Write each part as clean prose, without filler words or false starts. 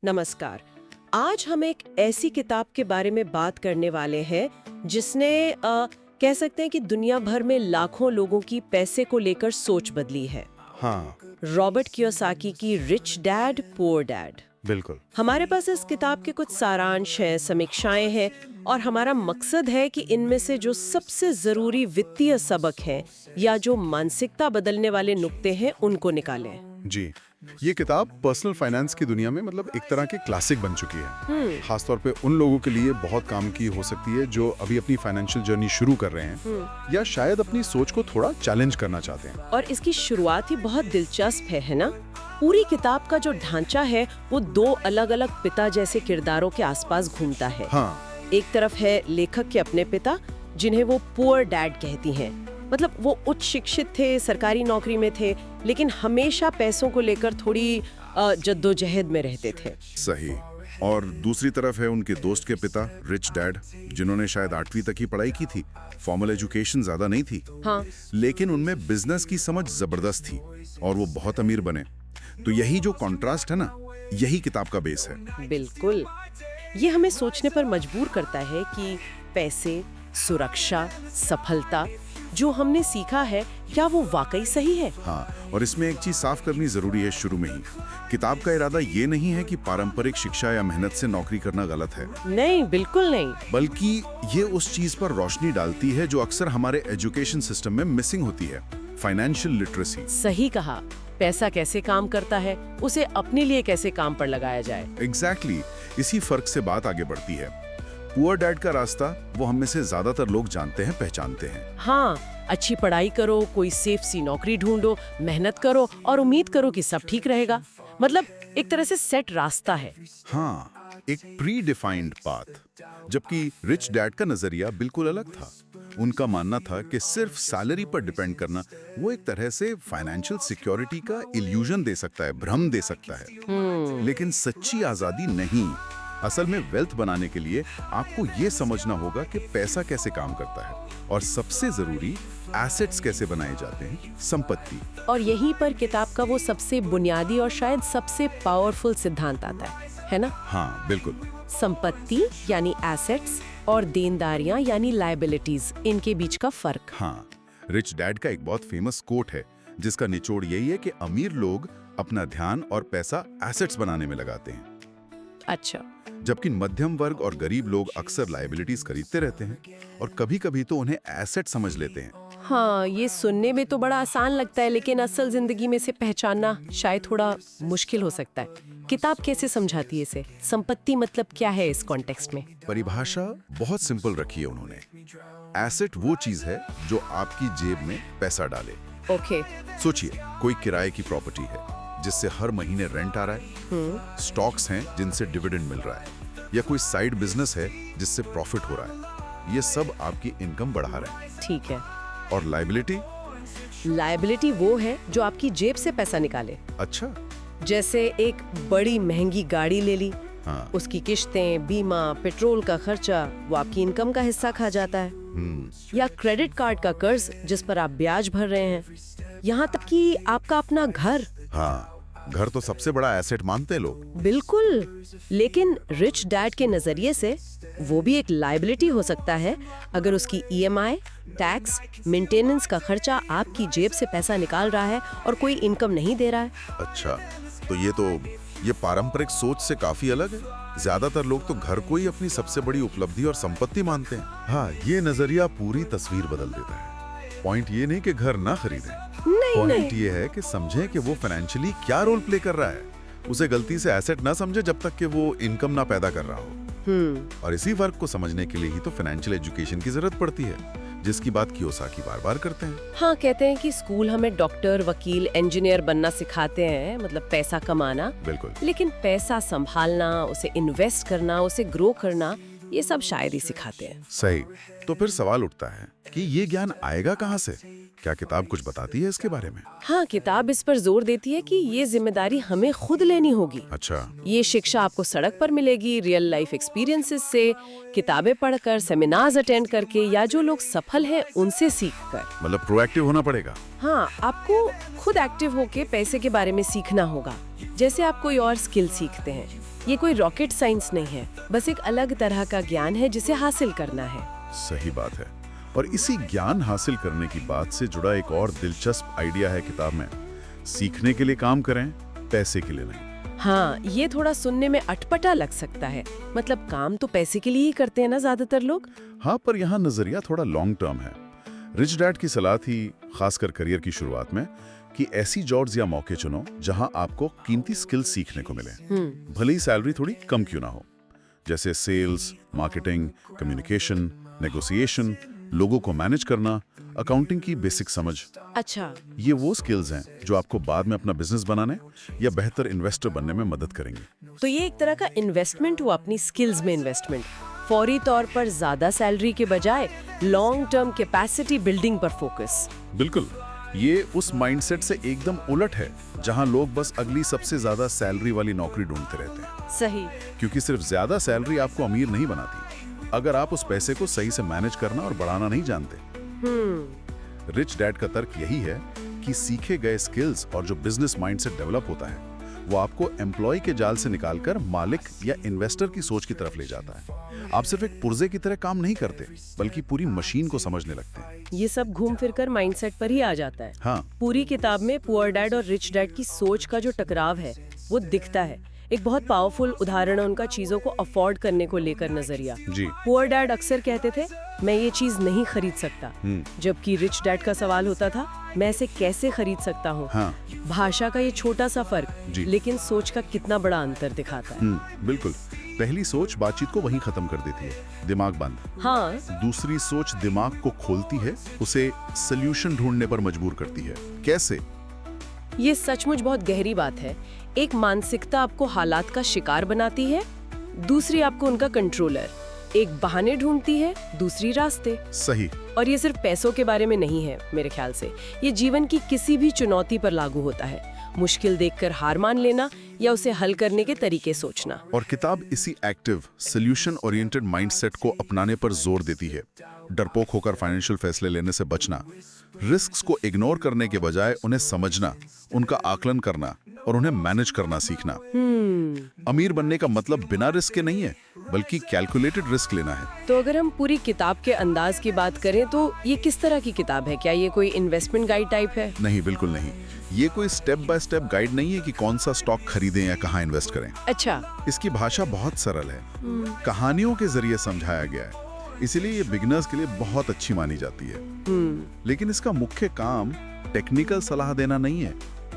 नमस्कार। आज हम एक ऐसी किताब के बारे में बात करने वाले हैं जिसने कह सकते हैं कि दुनिया भर में लाखों लोगों की पैसे को लेकर सोच बदली है। हाँ, रॉबर्ट कियोसाकी की रिच डैड पुअर डैड। बिल्कुल। हमारे पास इस किताब के कुछ सारांश हैं, समीक्षाएं हैं और हमारा मकसद है कि इनमें से जो सबसे जरूरी वित्तीय सबक हैं या जो मानसिकता बदलने वाले नुक्ते हैं उनको निकालें। जी, ये किताब पर्सनल फाइनेंस की दुनिया में एक तरह की क्लासिक बन चुकी है। खासतौर पे उन लोगों के लिए बहुत काम की हो सकती है जो अभी अपनी फाइनेंशियल जर्नी शुरू कर रहे हैं या शायद अपनी सोच को थोड़ा चैलेंज करना चाहते हैं। और इसकी शुरुआत ही बहुत दिलचस्प है ना? पूरी किताब का जो ढांचा है वो दो अलग अलग पिता जैसे किरदारों के आसपास घूमता है। हाँ, एक तरफ है लेखक के अपने पिता जिन्हें वो पुअर डैड कहती हैं। मतलब वो उच्च शिक्षित थे, सरकारी नौकरी में थे, लेकिन हमेशा पैसों को लेकर थोड़ी जद्दोजहद में रहते थे। सही। और दूसरी तरफ है उनके दोस्त के पिता, रिच डैड, जिन्होंने शायद 8वीं तक ही पढ़ाई की थी। फॉर्मल एजुकेशन ज्यादा नहीं थी। हाँ। लेकिन उनमें बिजनेस की समझ जबरदस्त थी और वो बहुत अमीर बने। तो यही जो कॉन्ट्रास्ट है ना, यही किताब का बेस है। बिल्कुल। ये हमें सोचने पर मजबूर करता है कि पैसे, सुरक्षा, सफलता जो हमने सीखा है क्या वो वाकई सही है? हाँ, और इसमें एक चीज साफ करनी जरूरी है शुरू में ही। किताब का इरादा ये नहीं है कि पारंपरिक शिक्षा या मेहनत से नौकरी करना गलत है। नहीं, बिल्कुल नहीं। बल्कि ये उस चीज पर रोशनी डालती है जो अक्सर हमारे एजुकेशन सिस्टम में मिसिंग होती है, फाइनेंशियल लिटरेसी। सही कहा। पैसा कैसे काम करता है, उसे अपने लिए कैसे काम पर लगाया जाए। एग्जैक्टली, इसी फर्क से बात आगे बढ़ती है। पुअर डैड का रास्ता वो हम में से ज्यादातर लोग जानते हैं, पहचानते हैं। हाँ, अच्छी पढ़ाई करो, कोई सेफ सी नौकरी ढूंढो, मेहनत करो और उम्मीद करो कि सब ठीक रहेगा। मतलब एक तरह से सेट रास्ता है। हाँ, एक प्री डिफाइंड पाथ। जबकि रिच डैड का नजरिया बिल्कुल अलग था। उनका मानना था कि सिर्फ सैलरी पर डिपेंड करना वो एक तरह से फाइनेंशियल सिक्योरिटी का इल्यूजन दे सकता है, भ्रम दे सकता है। लेकिन सच्ची आजादी नहीं। असल में वेल्थ बनाने के लिए आपको ये समझना होगा कि पैसा कैसे काम करता है और सबसे जरूरी एसेट्स कैसे बनाए जाते हैं, संपत्ति। और यहीं पर किताब का वो सबसे बुनियादी और शायद सबसे पावरफुल सिद्धांत आता है ना? हाँ, बिल्कुल। संपत्ति यानी एसेट्स और देनदारियां यानी लायबिलिटीज, इनके बीच का फर्क। हाँ, रिच डैड का एक बहुत फेमस कोट है जिसका निचोड़ यही है कि अमीर लोग अपना ध्यान और पैसा एसेट्स बनाने में लगाते हैं। अच्छा। जबकि मध्यम वर्ग और गरीब लोग अक्सर लायबिलिटीज खरीदते रहते हैं और कभी-कभी तो उन्हें एसेट समझ लेते हैं। हाँ, ये सुनने में तो बड़ा आसान लगता है, लेकिन असल जिंदगी में से पहचानना शायद थोड़ा मुश्किल हो सकता है। किताब कैसे समझाती है इसे? संपत्ति मतलब क्या है इस कॉन्टेक्स्ट में? परिभाषा बहुत सिंपल रखी है उन्होंने। एसेट वो चीज है जो आपकी जेब में पैसा डाले। ओके। सोचिए, कोई किराए की प्रॉपर्टी है जिससे हर महीने रेंट आ रहा है, स्टॉक्स हैं जिनसे डिविडेंड मिल रहा है, या कोई साइड बिजनेस है जिससे प्रॉफिट हो रहा है। ये सब आपकी इनकम बढ़ा रहा है। ठीक है। और लायबिलिटी? लायबिलिटी वो है जो आपकी जेब से पैसा निकाले। अच्छा। जैसे एक बड़ी महंगी गाड़ी ले ली, हाँ। उसकी किश्तें, बीमा, पेट्रोल का खर्चा वो आपकी इनकम का हिस्सा खा जाता है। या क्रेडिट कार्ड का कर्ज जिस पर आप ब्याज भर रहे हैं। यहाँ तक कि आपका अपना घर। हाँ, घर तो सबसे बड़ा एसेट मानते हैं लोग। बिल्कुल। लेकिन रिच डैड के नजरिए से वो भी एक लायबिलिटी हो सकता है अगर उसकी ईएमआई, टैक्स, मेंटेनेंस का खर्चा आपकी जेब से पैसा निकाल रहा है और कोई इनकम नहीं दे रहा है। अच्छा, तो ये पारंपरिक सोच से काफी अलग है। ज्यादातर लोग तो घर को ही अपनी सबसे बड़ी उपलब्धि और संपत्ति मानते हैं। हाँ, ये नजरिया पूरी तस्वीर बदल देता है। पॉइंट ये नहीं कि घर ना खरीदें, पॉइंट ये है कि समझें कि वो फाइनेंशियली क्या रोल प्ले कर रहा है। उसे गलती से एसेट ना समझे जब तक कि वो इनकम ना पैदा कर रहा हो। और इसी फर्क को समझने के लिए ही तो फाइनेंशियल एजुकेशन की जरूरत पड़ती है, जिसकी बात कियोसाकी बार-बार करते हैं। हाँ, कहते हैं कि स्कूल हमें डॉक्टर, वकील, इंजीनियर बनना सिखाते हैं, मतलब पैसा कमाना। बिल्कुल। लेकिन पैसा संभालना, उसे इन्वेस्ट करना, उसे ग्रो करना, ये सब शायद ही सिखाते हैं। सही। तो फिर सवाल उठता है कि ये ज्ञान आएगा कहाँ से? क्या किताब कुछ बताती है इसके बारे में? हाँ, किताब इस पर जोर देती है कि ये जिम्मेदारी हमें खुद लेनी होगी। अच्छा। ये शिक्षा आपको सड़क पर मिलेगी, रियल लाइफ एक्सपीरियंसेस से, किताबें पढ़कर, सेमिनार्स अटेंड करके या जो लोग सफल हैं उनसे सीखकर। मतलब प्रोएक्टिव होना पड़ेगा। हाँ, आपको खुद एक्टिव होके पैसे के बारे में सीखना होगा, जैसे आप कोई और स्किल सीखते हैं। ये कोई रॉकेट साइंस नहीं है, बस एक अलग तरह का ज्ञान है जिसे हासिल करना है। सही बात है। और इसी ज्ञान हासिल करने की बात से जुड़ा एक और दिलचस्प आइडिया है किताब में, सीखने के लिए काम करें, पैसे के लिए नहीं। हाँ, ये थोड़ा सुनने में अटपटा लग सकता है, मतलब काम तो पैसे के लिए ही करते हैं ना ज्यादातर लोग। हाँ, पर यहाँ नजरिया थोड़ा लॉन्ग टर्म है। रिच डैड की सलाह थी, खासकर करियर की शुरुआत में, कि ऐसी जॉब्स या मौके चुनो जहां आपको कीमती स्किल्स सीखने को मिले, भले ही सैलरी थोड़ी कम क्यों ना हो, जैसे सेल्स, मार्केटिंग, कम्युनिकेशन, नेगोशिएशन, लोगों को मैनेज करना, अकाउंटिंग की बेसिक समझ। अच्छा, ये वो स्किल्स हैं जो आपको बाद में अपना बिजनेस बनाने या बेहतर इन्वेस्टर बनने में मदद करेंगे। तो ये एक तरह का इन्वेस्टमेंट हुआ, अपनी स्किल्स में इन्वेस्टमेंट, फौरी तौर पर ज्यादा सैलरी के बजाय लॉन्ग टर्म कैपेसिटी बिल्डिंग पर फोकस। बिल्कुल, ये उस माइंडसेट से एकदम उलट है जहां लोग बस अगली सबसे ज्यादा सैलरी वाली नौकरी ढूंढते रहते हैं। सही। क्योंकि सिर्फ ज्यादा सैलरी आपको अमीर नहीं बनाती, अगर आप उस पैसे को सही से मैनेज करना और बढ़ाना नहीं जानते। रिच डैड का तर्क यही है कि सीखे गए स्किल्स और जो बिजनेस माइंडसेट डेवलप होता है, वो आपको एम्प्लॉय के जाल से निकालकर मालिक या इन्वेस्टर की सोच की तरफ ले जाता है। आप सिर्फ एक पुर्जे की तरह काम नहीं करते, बल्कि पूरी मशीन को समझने लगते हैं। ये सब घूम फिरकर माइंडसेट पर ही आ जाता है। हाँ, पूरी किताब में पुअर डैड और रिच डैड की सोच का जो टकराव है वो दिखता है। एक बहुत पावरफुल उदाहरण है उनका चीजों को अफोर्ड करने को लेकर नजरिया। जी। पुअर डैड अक्सर कहते थे, मैं ये चीज नहीं खरीद सकता, जबकि रिच डैड का सवाल होता था, मैं इसे कैसे खरीद सकता हूँ। हाँ। भाषा का ये छोटा सा फर्क, लेकिन सोच का कितना बड़ा अंतर दिखाता है। बिल्कुल। पहली सोच बातचीत को वहीं खत्म कर देती है, दिमाग बंद। हाँ। दूसरी सोच दिमाग को खोलती है, उसे सल्यूशन ढूंढने पर मजबूर करती है। कैसे? ये सचमुच बहुत गहरी बात है। एक मानसिकता आपको हालात का शिकार बनाती है, दूसरी आपको उनका कंट्रोलर। एक बहाने ढूंढती है, दूसरी रास्ते। सही। और ये सिर्फ पैसों के बारे में नहीं है, मेरे ख्याल से ये जीवन की किसी भी चुनौती पर लागू होता है। मुश्किल देखकर हार मान लेना या उसे हल करने के तरीके सोचना। और किताब इसी एक्टिव, सॉल्यूशन ओरिएंटेड माइंडसेट को अपनाने पर जोर देती है। डरपोक होकर फाइनेंशियल फैसले लेने से बचना, रिस्क्स को इग्नोर करने के बजाय उन्हें समझना, उनका आकलन करना और उन्हें मैनेज करना सीखना। अमीर बनने का मतलब बिना रिस्क के नहीं है, बल्कि कैलकुलेटेड रिस्क लेना है। तो अगर हम पूरी किताब के अंदाज की बात करें तो ये किस तरह की किताब है? क्या ये कोई इन्वेस्टमेंट गाइड टाइप है? नहीं, बिल्कुल नहीं। ये कोई स्टेप बाय स्टेप गाइड नहीं है कि कौन सा स्टॉक खरीदें या कहाँ इन्वेस्ट करें। अच्छा। इसकी भाषा बहुत सरल है, कहानियों के जरिए समझाया गया है, इसीलिए ये बिगिनर्स के लिए बहुत अच्छी मानी जाती है। लेकिन इसका मुख्य काम टेक्निकल सलाह देना नहीं है,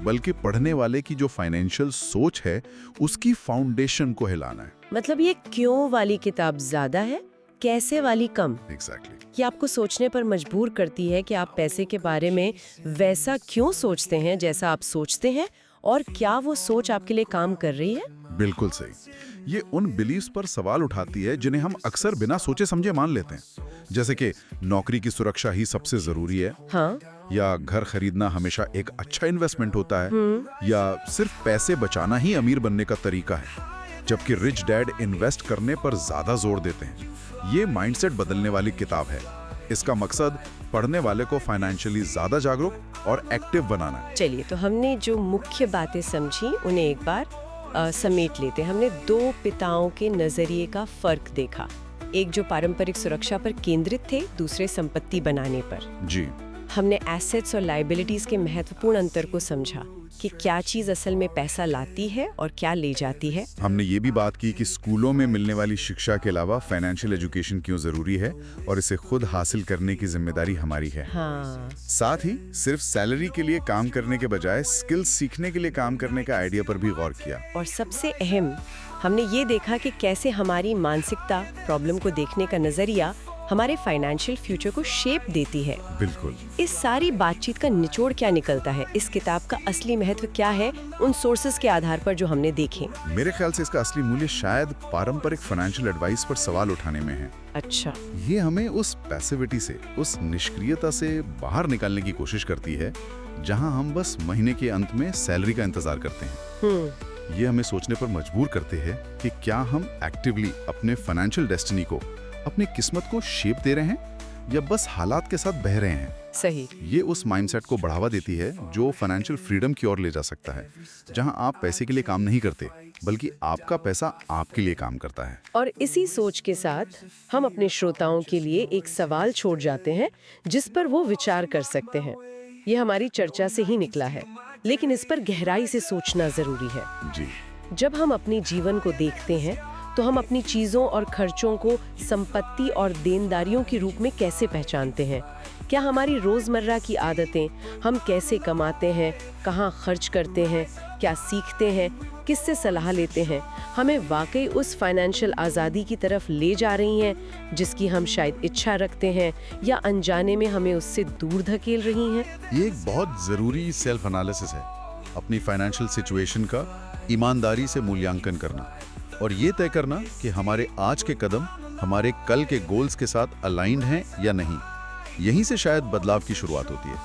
बल्कि पढ़ने वाले की जो फाइनेंशियल सोच है उसकी फाउंडेशन को हिलाना है। मतलब ये क्यों वाली किताब ज्यादा है, कैसे वाली कम? एग्जैक्टली। ये आपको सोचने पर मजबूर करती है कि आप पैसे के बारे में वैसा क्यों सोचते हैं जैसा आप सोचते हैं, और क्या वो सोच आपके लिए काम कर रही है। बिल्कुल सही। ये उन बिलीव्स पर सवाल उठाती है जिन्हें हम अक्सर बिना सोचे समझे मान लेते हैं, जैसे कि नौकरी की सुरक्षा ही सबसे जरूरी है। हाँ। या घर खरीदना हमेशा एक अच्छा इन्वेस्टमेंट होता है, या सिर्फ पैसे बचाना ही अमीर बनने का तरीका है। जबकि रिच डैड इन्वेस्ट करने पर ज्यादा जोर देते हैं। ये माइंडसेट बदलने वाली किताब है। इसका मकसद पढ़ने वाले को फाइनेंशियली ज्यादा जागरूक और एक्टिव बनाना है। चलिए, तो हमने जो मुख्य बातें समझी उन्हें एक बार समेट लेते हैं। हमने दो पिताओं के नजरिए का फर्क देखा, एक जो पारंपरिक सुरक्षा पर केंद्रित थे, दूसरे संपत्ति बनाने पर। जी। हमने एसेट्स और लायबिलिटीज के महत्वपूर्ण अंतर को समझा कि क्या चीज असल में पैसा लाती है और क्या ले जाती है। हमने ये भी बात की कि स्कूलों में मिलने वाली शिक्षा के अलावा फाइनेंशियल एजुकेशन क्यों जरूरी है और इसे खुद हासिल करने की जिम्मेदारी हमारी है। हाँ। साथ ही सिर्फ सैलरी के लिए काम करने के बजाय स्किल्स सीखने के लिए काम करने का आइडिया पर भी गौर किया। और सबसे अहम, हमने ये देखा कि कैसे हमारी मानसिकता, प्रॉब्लम को देखने का नजरिया हमारे फाइनेंशियल फ्यूचर को शेप देती है। बिल्कुल। इस सारी बातचीत का निचोड़ क्या निकलता है, इस किताब का असली महत्व क्या है, उन सोर्सेज के आधार पर जो हमने देखे। मेरे ख्याल से इसका असली मूल्य शायद पारंपरिक फाइनेंशियल एडवाइस पर सवाल उठाने में है। अच्छा। ये हमें उस पैसिविटी से, उस निष्क्रियता से बाहर निकालने की कोशिश करती है जहां हम बस महीने के अंत में सैलरी का इंतजार करते हैं। ये हमें सोचने पर मजबूर करते हैं कि क्या हम एक्टिवली अपने फाइनेंशियल डेस्टिनी को, अपनी किस्मत को शेप दे रहे हैं या बस हालात के साथ बह रहे हैं। सही। ये उस माइंडसेट को बढ़ावा देती है जो फाइनेंशियल फ्रीडम की ओर ले जा सकता है, जहां आप पैसे के लिए काम नहीं करते बल्कि आपका पैसा आपके लिए काम करता है। और इसी सोच के साथ हम अपने श्रोताओं के लिए एक सवाल छोड़ जाते हैं जिस पर वो विचार कर सकते हैं। ये हमारी चर्चा से ही निकला है, लेकिन इस पर गहराई से सोचना जरूरी है। जी, जब हम अपने जीवन को देखते हैं तो हम अपनी चीजों और खर्चों को संपत्ति और देनदारियों के रूप में कैसे पहचानते हैं? क्या हमारी रोजमर्रा की आदतें, हम कैसे कमाते हैं, कहाँ खर्च करते हैं, क्या सीखते हैं, किससे सलाह लेते हैं, हमें वाकई उस फाइनेंशियल आज़ादी की तरफ ले जा रही हैं जिसकी हम शायद इच्छा रखते हैं, या अनजाने में हमें उससे दूर धकेल रही हैं? ये एक बहुत ज़रूरी सेल्फ एनालिसिस है, अपनी फाइनेंशियल सिचुएशन का ईमानदारी से मूल्यांकन करना और ये तय करना कि हमारे आज के कदम हमारे कल के गोल्स के साथ अलाइंड हैं या नहीं। यहीं से शायद बदलाव की शुरुआत होती है।